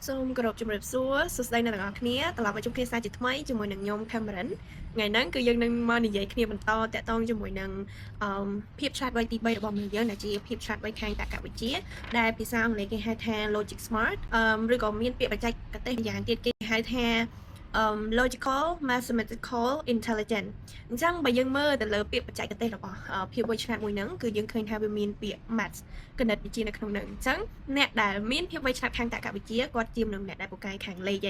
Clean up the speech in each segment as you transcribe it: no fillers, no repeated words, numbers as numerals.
សូមគោរពជំរាបសួរសួស្តីអ្នកទាំងអស់គ្នាត្រឡប់មកជួបគ្នាសាជាថ្មីជាមួយនឹងខ្ញុំ Cameron ថ្ងៃហ្នឹងគឺយើងនឹងមកនិយាយគ្នាបន្តតាក់ទងជាមួយនឹងភាពឆ្លាតវៃទី3របស់មនុស្សយើងដែលជាភាពឆ្លាតវៃខាងតក្កវិទ្យាដែលភាសាអង់គ្លេសគេហៅថា logic smart ឬក៏មានពាក្យបច្ចេកទេសម្យ៉ាងទៀតគេហៅថា logical mathematical intelligence អញ្ចឹងបើយើងមើលទៅលើពាក្យបច្ចេកទេសរបស់ភាពវៃឆ្លាតមួយហ្នឹងគឺយើងឃើញថាវាមានពាក្យ math គណិតវិទ្យានៅក្នុងហ្នឹងអញ្ចឹងអ្នកដែលមានភាពវៃឆ្លាតខាងតក្កវិទ្យាគាត់ជាមនុស្សអ្នកដែលពូកែខាងលេខ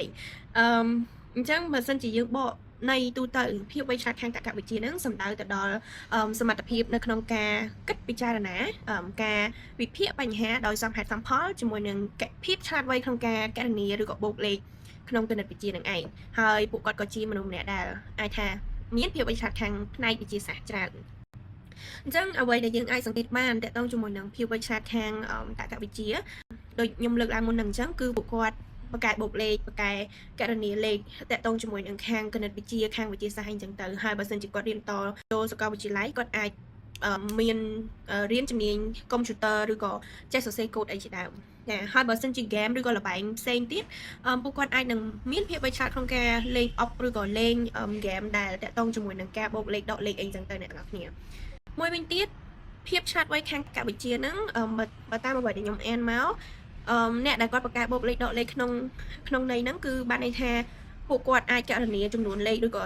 អញ្ចឹងបើសិនជាយើងបកនៃទូទៅភាពវៃឆ្លាតខាងតក្កវិទ្យាហ្នឹងសំដៅទៅដល់សមត្ថភាពនៅក្នុងការគិតពិចារណាការវិភាគបញ្ហាដោយសមហេតុសមផលជាមួយនឹងភាពឆ្លាតវៃក្នុងការកណនាឬក៏បូកលេខក្នុងគណិតវិទ្យានឹងឯងហើយពួកគាត់ក៏ជាមនុស្សម្នាក់ដែលអាចថាមានភាពវៃឆ្លាតខាងផ្នែកវិទ្យាសាស្ត្រច្រើនអញ្ចឹងអ្វីដែលយើងអាចសង្កេតបានតកតងជាមួយនឹងភាពវៃឆ្លាតខាងតក្កវិទ្យាដូចខ្ញុំលើកឡើងមុនហ្នឹងអញ្ចឹងគឺពួកគាត់បកកែបូកលេខបកកែកណនាលេខតកតងជាមួយនឹងខាងគណិតវិទ្យាខាងវិទ្យាសាស្ត្រអីចឹងទៅហើយបើសិនជាគាត់រៀនតចូលសាកលវិទ្យាល័យគាត់អាចមានរៀនជំនាញកុំព្យូទ័រឬក៏ចេះសរសេរកូដអីជាដើមណាហើយបើសិនជា game ឬក៏ល្បែងផ្សេងទៀតពួកគាត់អាចនឹងមានភាពវៃឆ្លាតក្នុងការលេងអុកឬក៏លេង game ដែលតកតងជាមួយនឹងការបូកលេខដកលេខអីចឹងទៅអ្នកទាំងអស់គ្នាមួយវិញទៀតភាពឆ្លាតវៃខាងតក្កវិទ្យាហ្នឹងបើតាមអ្វីដែលខ្ញុំអានមកអ្នកដែលគាត់បកកែបូកលេខដកលេខក្នុងន័យហ្នឹងគឺបានន័យថាពួកគាត់អាចកណនាចំនួនលេខឬក៏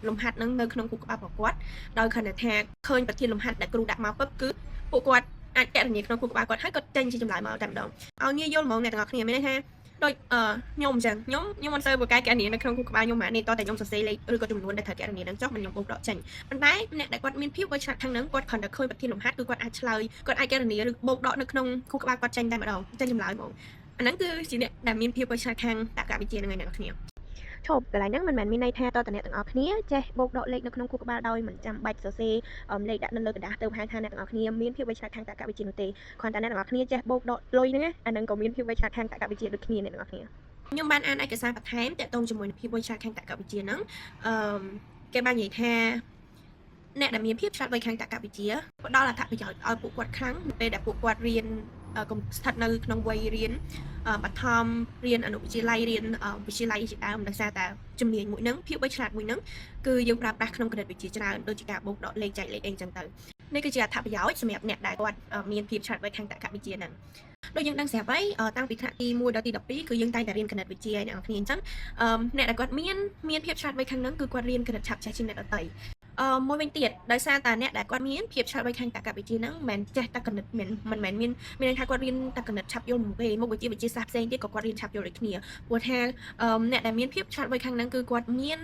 លំហាត់ហ្នឹងនៅក្នុងខួរក្បាលរបស់គាត់ដោយគ្រាន់តែថាឃើញប្រធានលំហាត់ដែលគ្រូដាក់មកពឹបគឺពួកគាត់អាចកណនាក្នុងខួរក្បាលគាត់ហើយគាត់ចេញជាចម្លើយមកតែម្ដងឲ្យងាយយល់ហ្មងអ្នកទាំងអស់គ្នាមានន័យថាដូចខ្ញុំអញ្ចឹងខ្ញុំមិនសូវបកកែកណនានៅក្នុងខួរក្បាលខ្ញុំហ្មងនេះតតែខ្ញុំសរសេរលេខឬក៏ចំនួនដែលត្រូវកណនាហ្នឹងចុះមិនខ្ញុំបូកដកចេញប៉ុន្តែអ្នកដែលគាត់មានភាពវៃឆ្លាតខាងហ្នឹងគាត់គ្រាន់តែឃើញប្រធានលំហាត់គឺគាត់អាចឆ្លើយគាត់អាចកណនាឬបូកដកនៅក្នុងខួរក្បាលគាត់ចេញតែម្ដងចេញចម្លើយហ្មងអាហ្នឹងគឺជាអ្នកដែលមានភាពវៃឆ្លាតខាងតក្កវិទ្យាហ្នឹងឯងអ្នកទាំងអស់គ្នាឈប់កន្លែងហ្នឹងមិនមែនមានន័យថាតើអ្នកទាំងអស់គ្នាចេះបូកដកលេខនៅក្នុងខួរក្បាលដោយមិនចាំបាច់សរសេរលេខដាក់នៅលើក្រដាសទៅហៅថាអ្នកទាំងអស់គ្នាមានភាពវៃឆ្លាតខាងតក្កវិទ្យានោះទេគ្រាន់តែអ្នកទាំងអស់គ្នាចេះបូកដកលុយហ្នឹងអាហ្នឹងក៏មានភាពវៃឆ្លាតខាងតក្កវិទ្យាដូចគ្នាអ្នកទាំងអស់គ្នាខ្ញុំបានអានឯកសារបន្ថែមទាក់ទងជាមួយនឹងភាពវៃឆ្លាតខាងតក្កវិទ្យាហ្នឹងគេបាននិយាយថាអ្នកដែលមានភាពឆ្លាតវៃខាងតក្កវិទ្យាផ្ដល់អត្ថប្រយោជន៍ឲ្យពួកគាត់ខ្លាំងនៅពេលដែលពួកគាត់រៀនស្ថិតនៅក្នុងវ័យរៀនបឋមរៀនអនុវិទ្យាល័យរៀនវិទ្យាល័យជាដើមដោយសារតែជំនាញមួយហ្នឹងភាពវៃឆ្លាតមួយហ្នឹងគឺយើងប្រើប្រាស់ក្នុងគណិតវិទ្យាច្រើនដូចជាការបូកដកលេខចែកលេខអីចឹងទៅនេះគឺជាអត្ថប្រយោជន៍សម្រាប់អ្នកដែលគាត់មានភាពឆ្លាតវៃខាងតក្កវិទ្យាហ្នឹងដូចយើងដឹងស្រាប់ហើយតាំងពីថ្នាក់ទី1ដល់ទី12គឺយើងតែងតែរៀនគណិតវិទ្យាអ្នកនរគ្នាអញ្ចឹងអ្នកដែលគាត់មានភាពឆ្លាតវៃខាងហ្នឹងគឺគាត់រៀនគណិតឆាប់ចេះជាងអ្នកដទៃមួយវិញទៀតដោយសារតែអ្នកដែលគាត់មានភាពឆ្លាតវៃខាងតក្កវិទ្យាហ្នឹងមិនមែនចេះតែគណិតមិនមែនមានន័យថាគាត់រៀនតែគណិតឆាប់យល់មកទេមុខវិជ្ជាវិទ្យាសាស្ត្រផ្សេងទៀតក៏គាត់រៀនឆាប់យល់ដូចគ្នាព្រោះថាអ្នកដែលមានភាពឆ្លាតវៃខាងហ្នឹងគឺគាត់មាន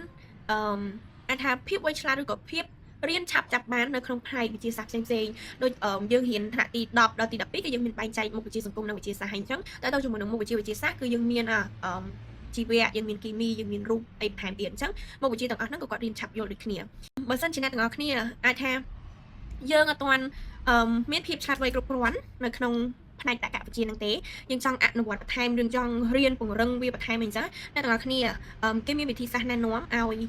អាចថាភាពវៃឆ្លាតឬក៏ភាពរៀនឆាប់ចាប់បាននៅក្នុងផ្នែកវិទ្យាសាស្ត្រផ្សេងៗដូចយើងរៀនថ្នាក់ទី10ដល់ទី12គឺយើងមានបែងចែកមុខវិជ្ជាសង្គមនិងវិទ្យាសាស្ត្រហើយអញ្ចឹងតែទៅជាមួយនឹងមុខវិជ្ជាវិទ្យាសាស្ត្រគឺយើងមានជីវៈយើងមានគីមីយើងមានរូបអីបន្ថែមទៀតអញ្ចឹងមុខវិជ្ជាទាំងអស់ហ្នឹងក៏គាត់រៀនឆាប់យល់ដូចគ្នាបើសិនជាអ្នកទាំងអស់គ្នាអាចថាយើងអត់ទាន់មានភាពឆ្លាតវៃគ្រប់គ្រាន់នៅក្នុងផ្នែកតក្កវិទ្យាហ្នឹងទេយើងចង់អនុវត្តបន្ថែមយើងចង់រៀនពង្រឹងវាបន្ថែមអីចឹងអ្នកទាំងអស់គ្នាគេមានវិធីសាស្ត្រណែនាំឲ្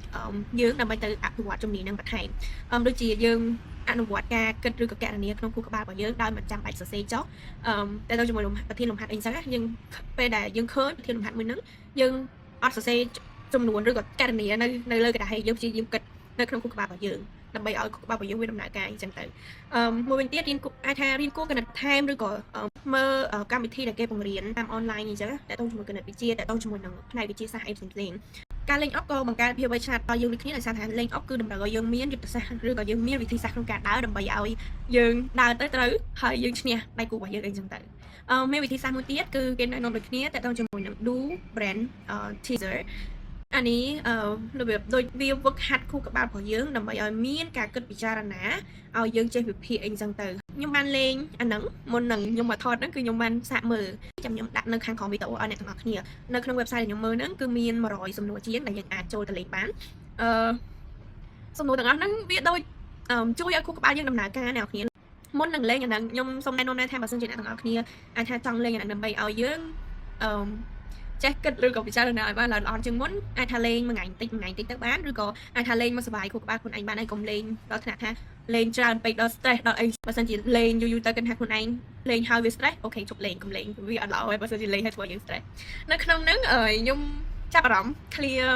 យយើងដើម្បីទៅអភិវឌ្ឍជំនាញហ្នឹងបន្ថែមដូចជាយើងអនុវត្តការគិតឬក៏កណនាក្នុងខួរក្បាលរបស់យើងដោយមិនចាំបាច់សរសេរចុះតែទៅជាមួយប្រធានលំហាត់អីចឹងយើងពេលដែលយើងឃើញប្រធានលំហាត់មួយហ្នឹងយើងអត់សរសេរចំនួនឬក៏កណនានៅលើក្រដាសយើងព្យាយាមគិតនៅក្នុងខួរក្បាលរបស់យើងដើម្បីឲ្យខួរក្បាលរបស់យើងវាដំណើរការអញ្ចឹងទៅមួយវិញទៀតអាចថារៀនគួរគណិតបន្ថែមឬក៏មើលកម្មវិធីដែលគេបង្រៀនតាមអនឡាញអញ្ចឹងតែតជាមួយគណិតវិទ្យាតែតជាមួយនឹងផ្នែកវិទ្យាសាស្ត្រអីផ្សេងៗការលេងអុកក៏បង្កើតភាពវៃឆ្លាតដល់យើងដូចគ្នាដោយសារថាលេងអុកគឺតម្រូវឲ្យយើងមានយុទ្ធសាស្ត្រឬក៏យើងមានវិធីសាស្ត្រក្នុងការដើរដើម្បីឲ្យយើងដើរទៅត្រូវហើយយើងឈ្នះដៃគូរបស់យើងអីចឹងទៅមានវិធីសាស្ត្រមួយទៀតគឺគេណែនាំដូចគ្នាតែតជាមួយនឹង do brand teaser អានេះរបៀបដូចវាវឹកហាត់ខួរក្បាលរបស់យើងដើម្បីឲ្យមានការគិតពិចារណាឲ្យយើងចេះវិភាគអីចឹងទៅខ្ញុំបានលេងអាហ្នឹងមុននឹងខ្ញុំមកថតហ្នឹងគឺខ្ញុំបានសាកមើលចាំខ្ញុំដាក់នៅខាងក្រោមវីដេអូឲ្យអ្នកទាំងអស់គ្នានៅក្នុង website ដែលខ្ញុំមើលហ្នឹងគឺមាន100សំណួរជាងដែលយើងអាចចូលទៅលេងបានសំណួរទាំងអស់ហ្នឹងវាដូចជួយឲ្យខួរក្បាលយើងដំណើរការអ្នកគ្នាមុននឹងលេងអាហ្នឹងខ្ញុំសូមណែនាំថាបើសិនជាអ្នកទាំងអស់គ្នាអាចថាចង់លេងអាហ្នឹងដើម្បីឲ្យយើងចេះគិតឬក៏ពិចារណាឲ្យបានល្អជាងមុនអាចថាលេងមួយថ្ងៃតិចទៅបានឬក៏អាចថាលេងមកសុបាយខួរក្បាលខ្លួនឯងបានហើយកុំលេងដល់ថ្នាក់ថា លេងច្រើនពេកដល់ stress ដល់អីបើសិនជាលេងយូរៗទៅគិតថាខ្លួនឯងលេងហើយវា stress អូខេជប់លេងកុំលេងវាអត់ល្អហើយបើសិនជាលេងហើយធ្វើឲ្យយើង stress នៅក្នុងហ្នឹងខ្ញុំចាប់អារម្មណ៍ clear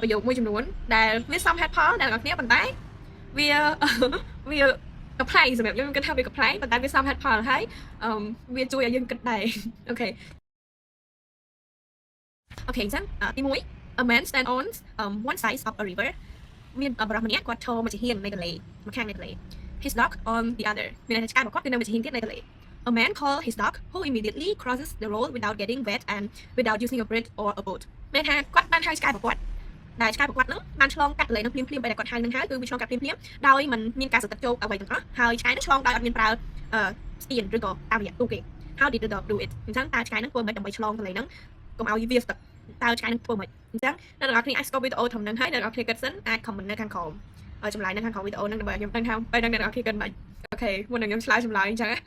ប្រយោគមួយចំនួនដែលវាសមហេតុផលដែលអ្នកគ្នាប៉ុន្តែវា apply សម្រាប់យើងគិតថាវា apply ប៉ុន្តែវាសមហេតុផលហើយវាជួយឲ្យយើងគិតដែរអូខេអញ្ចឹងទី1 a man stand on one side of a river មានបរិសម្នាក់គាត់ឈរមកជាហ៊ាននៃទន្លេម្ខាងនៃទន្លេ his dog on the other មានន័យថាឆ្កែរបស់គាត់គឺនៅមួយជាហ៊ានទៀតនៃទន្លេ a man called his dog who immediately crosses the road without getting wet and without using a bridge or a boat មានថាគាត់បានហៅឆ្កែរបស់គាត់ដែលឆ្កែរបស់គាត់ហ្នឹងបានឆ្លងកាត់ទន្លេនឹងភ្លាមៗបែរតែគាត់ហៅនឹងហើយគឺវាឆ្លងកាត់ភ្លាមៗដោយមិនមានការសទឹកជោគអ្វីទាំងអស់ហើយឆ្កែនឹងឆ្លងដោយអត់មានប្រើស្ទៀនឬក៏តាមរយៈទូកទេ how did the dog do it អញ្ចឹងតើឆ្កែនឹងធ្វើមិនដើម្បីឆ្លងទន្លេហ្នឹងកុំឲ្យវាស្ទឹកតើឆ្កែនឹងធ្វើមិនអញ្ចឹងអ្នកនរគ្នាអាចស្គាល់វីដេអូធំហ្នឹងហើយអ្នកនរគ្នាគិតសិនអាច comment នៅខាងក្រោមចម្លើយនៅខាងក្រោមវីដេអូហ្នឹងដើម្បីខ្ញុំដឹងថាពេលហ្នឹងអ្នកនរគ្នាគិតមិនអូខេមុននឹងខ្ញុំឆ្លើយចម្លើយអញ្ចឹង3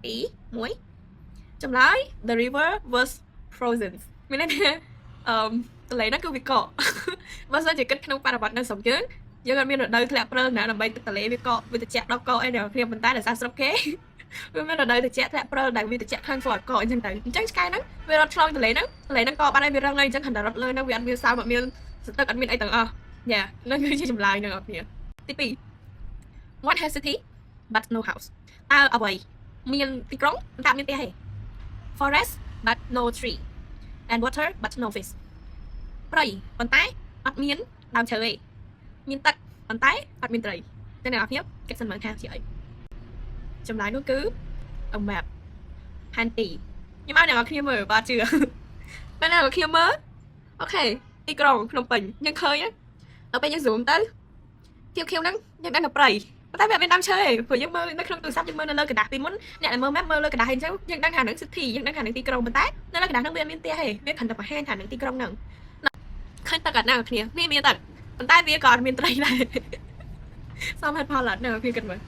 2 1ចម្លើយ the river was frozen មានន័យថាទន្លេហ្នឹងគឺវាកកបើសិនជាគិតក្នុងបរិបទនៅស្រុកយើងអត់មានរដូវធ្លាក់ព្រើងណាដើម្បីទឹកទន្លេវាកកវាត្រជាក់ដល់កកអីអ្នកគ្នាប៉ុន្តែដោយសារស្រុកគេវាមានរដូវត្រជាក់ធ្លាក់ព្រើដែលវាត្រជាក់ខាងស្អត់កកអញ្ចឹងទៅអញ្ចឹងឆ្កែហ្នឹងវារត់ឆ្លងទន្លេហ្នឹងកកបានឲ្យវារឹងហើយអញ្ចឹងខណ្ឌរត់លើហ្នឹងវាអត់មានសើមអត់មានសទឹកអត់មានអីទាំងអស់យ៉ាហ្នឹងគឺជាចម្លើយរបស់គ្នាទី2 What has city but no house តើអ្វីមានទីក្រុងតែមានផ្ទះទេ Forest but no tree and water but no fish ព្រៃប៉ុន្តែអត់មានដើមឈើទេមានទឹកប៉ុន្តែអត់មានត្រីតែអ្នកនរគ្នាគិតសិនមើលថាជាអីចម្លើយនោះគឺ a map ផែនទីខ្ញុំឲ្យអ្នកនរគ្នាមើលបើជឿតែអ្នកនរគ្នាមើលអូខេទីក្រុងភ្នំពេញយើងឃើញដល់ពេលយើង zoom ទៅខៀវៗហ្នឹងយើងដឹងតែព្រៃប៉ុន្តែវាអត់មានដើមឈើទេព្រោះយើងមើលនៅក្នុងទូរស័ព្ទយើងមើលនៅលើกระดาษពីមុនអ្នកដែលមើល map មើលលើกระดาษអញ្ចឹងយើងដឹងថាហ្នឹង city យើងដឹងថាហ្នឹងទីក្រុងប៉ុន្តែនៅលើกระดาษហ្នឹងវាអត់មានផ្ទះទេវាគ្រាន់តែបង្ហាញថាហ្នឹងទីក្រុងហ្នឹងឃើញទឹកអត់ណាគ្នានេះមានទឹកប៉ុន្តែវាក៏អត់មានត្រីដែរសមហេតុផលអត់ណាគ្នាគិតមើល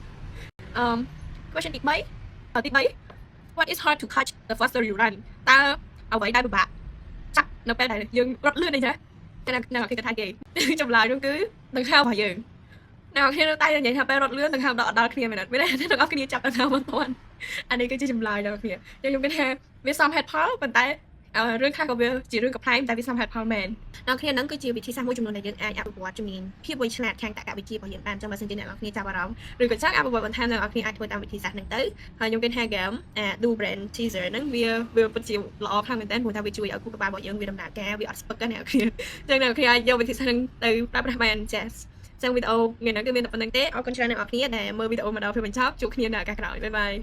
question ទី3 what is hard to catch the faster you run តើអ្វីដែលពិបាកចាប់នៅពេលដែលយើងរត់លឿនអីចឹងតែអ្នកគេថាគេចម្លើយនោះគឺដង្ហើមរបស់យើងអ្នកគ្នានៅតែនិយាយថាពេលរត់លឿនដង្ហើមដល់គ្នាមែនអត់មានតែអ្នកគ្នាចាប់ដង្ហើមមិនទាន់អានេះគឺជាចម្លើយរបស់គ្នាខ្ញុំគិតថាវាសមហេតុផលប៉ុន្តែរឿងខ្លះក៏វាជារឿងកំ pl ែងតែវាសមហេតុផលមែនអ្នកគ្នាហ្នឹងគឺជាវិធីសាស្ត្រមួយចំនួនដែលយើងអាចអភិវឌ្ឍជំនាញភាពវៃឆ្លាតខាងតក្កវិជ្ជារបស់យើងបានចាំបើសិនជាអ្នកគ្នាចាប់អារម្មណ៍ឬក៏ចង់អភិវឌ្ឍបន្ថែមអ្នកគ្នាអាចធ្វើតាមវិធីសាស្ត្រហ្នឹងទៅហើយខ្ញុំគិតថា game do brand teaser ហ្នឹងវាពិតជាល្អខ្លាំងមែនតើព្រោះថាវាជួយឲ្យគូក្បាលរបស់យើងវាដំណើរការវាអត់ស្ពឹកអ្នកគ្នាអញ្ចឹងអ្នកគ្នាអាចយកវិធីសាស្ត្រហ្នឹងទៅប្រើប្រាស់បានចា៎ចឹងវីដេអូថ្ងៃនេះគឺមានតែប៉ុណ្្នឹងទេអរគុណច្រើនអ្នកគ្នាដែលមើលវីដេអូមកដល់ពេលបញ្ចប់ជួបគ្នានៅឱកាសក្រោយបាយបាយ